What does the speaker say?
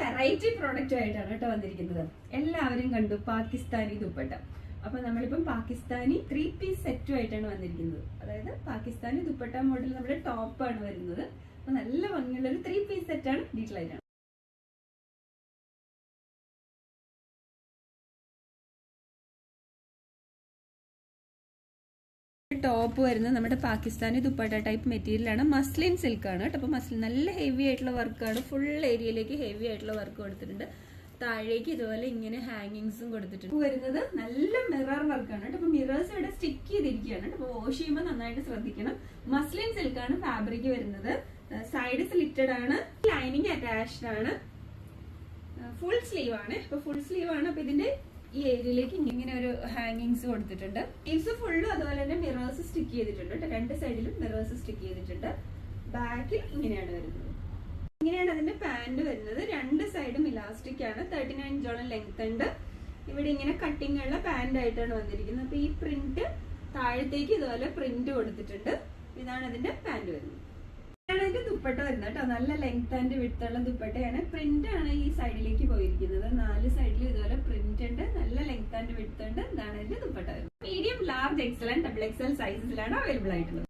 Variety product ആയിട്ടാണ് കേട്ടോ വന്നിരിക്കുന്നത്. എല്ലാവരും കണ്ടു പാകിസ്ഥാനി ദുപ്പട്ട. അപ്പൊ നമ്മളിപ്പം പാകിസ്ഥാനി 3 പീസ് സെറ്റുമായിട്ടാണ് വന്നിരിക്കുന്നത്. അതായത് പാകിസ്ഥാനി ദുപ്പട്ട മോഡൽ നമ്മുടെ ടോപ്പാണ് വരുന്നത്. അപ്പൊ നല്ല ഭംഗിയുള്ള ഒരു 3 പീസ് സെറ്റാണ് ഡീറ്റെയിൽ ആയിട്ടാണ്. ടോപ്പ് വരുന്നത് നമ്മുടെ പാകിസ്ഥാനി ദുപ്പട്ട ടൈപ്പ് മെറ്റീരിയൽ ആണ്. മസ്ലിൻ സിൽക്ക് ആണ് കേട്ടോ. അപ്പൊ മസ്ലിൻ നല്ല ഹെവി ആയിട്ടുള്ള വർക്കാണ്. ഫുൾ ഏരിയയിലേക്ക് ഹെവി ആയിട്ടുള്ള വർക്ക് കൊടുത്തിട്ടുണ്ട്. താഴേക്ക് ഇതുപോലെ ഇങ്ങനെ ഹാങ്ങിങ്സും കൊടുത്തിട്ടുണ്ട്. വരുന്നത് നല്ല മിറർ വർക്കാണ് കേട്ടോ. അപ്പൊ മിറേഴ്സ് ഇവിടെ സ്റ്റിക്ക് ചെയ്തിരിക്കുകയാണ്. അപ്പൊ വാഷ് ചെയ്യുമ്പോൾ നന്നായിട്ട് ശ്രദ്ധിക്കണം. മസ്ലിൻ സിൽക്ക് ആണ് ഫാബ്രിക് വരുന്നത്. സൈഡ് സ്ലിറ്റഡ് ആണ്. ലൈനിങ് അറ്റാച്ച്ഡ് ആണ്. ഫുൾ സ്ലീവ് ആണ്. അപ്പൊ ഫുൾ സ്ലീവ് ആണ്. അപ്പൊ ഇതിന്റെ ഈ ഏരിയയിലേക്ക് ഇങ്ങനെ ഒരു ഹാങ്ങിങ്സ് കൊടുത്തിട്ടുണ്ട്. സ്ലീവ്സ് ഫുള്ളും അതുപോലെ തന്നെ മിറേഴ്സ് സ്റ്റിക്ക് ചെയ്തിട്ടുണ്ട്. 2 സൈഡിലും മിറേഴ്സ് സ്റ്റിക്ക് ചെയ്തിട്ടുണ്ട്. ബാക്കിൽ ഇങ്ങനെയാണ് വരുന്നത്. ഇങ്ങനെയാണ് അതിന്റെ പാന്റ് വരുന്നത്. 2 സൈഡും ഇലാസ്റ്റിക് ആണ്. 39 ഇഞ്ചോളം ലെങ്ത് ഉണ്ട്. ഇവിടെ ഇങ്ങനെ കട്ടിങ് ഉള്ള പാന്റ് ആയിട്ടാണ് വന്നിരിക്കുന്നത്. അപ്പൊ ഈ പ്രിന്റ് താഴത്തേക്ക് ഇതുപോലെ പ്രിന്റ് കൊടുത്തിട്ടുണ്ട്. ഇതാണ് അതിന്റെ പാന്റ് വരുന്നത്. ഇതാണ് അതിന്റെ ദുപ്പട്ട വരുന്നത് കേട്ടോ. നല്ല ലെങ്ത് ആൻഡ് വിഡ്ത്ത് ഉള്ള ദുപ്പട്ടയാണ്. പ്രിന്റ് ആണ് ഈ സൈഡിലേക്ക് പോയിരിക്കുന്നത്. 4 സൈഡിലും ഇതുപോലെ പ്രിന്റ് ഉണ്ട്. നല്ല ലെങ്ത് ആൻഡ് വിഡ്ത്ത് ഉണ്ട്. ഇതാണ് അതിന്റെ ദുപ്പട്ട വരുന്നത്. Medium, large, XL and XXL സൈസസിലാണ് അവൈലബിൾ ആയിട്ടുള്ളത്.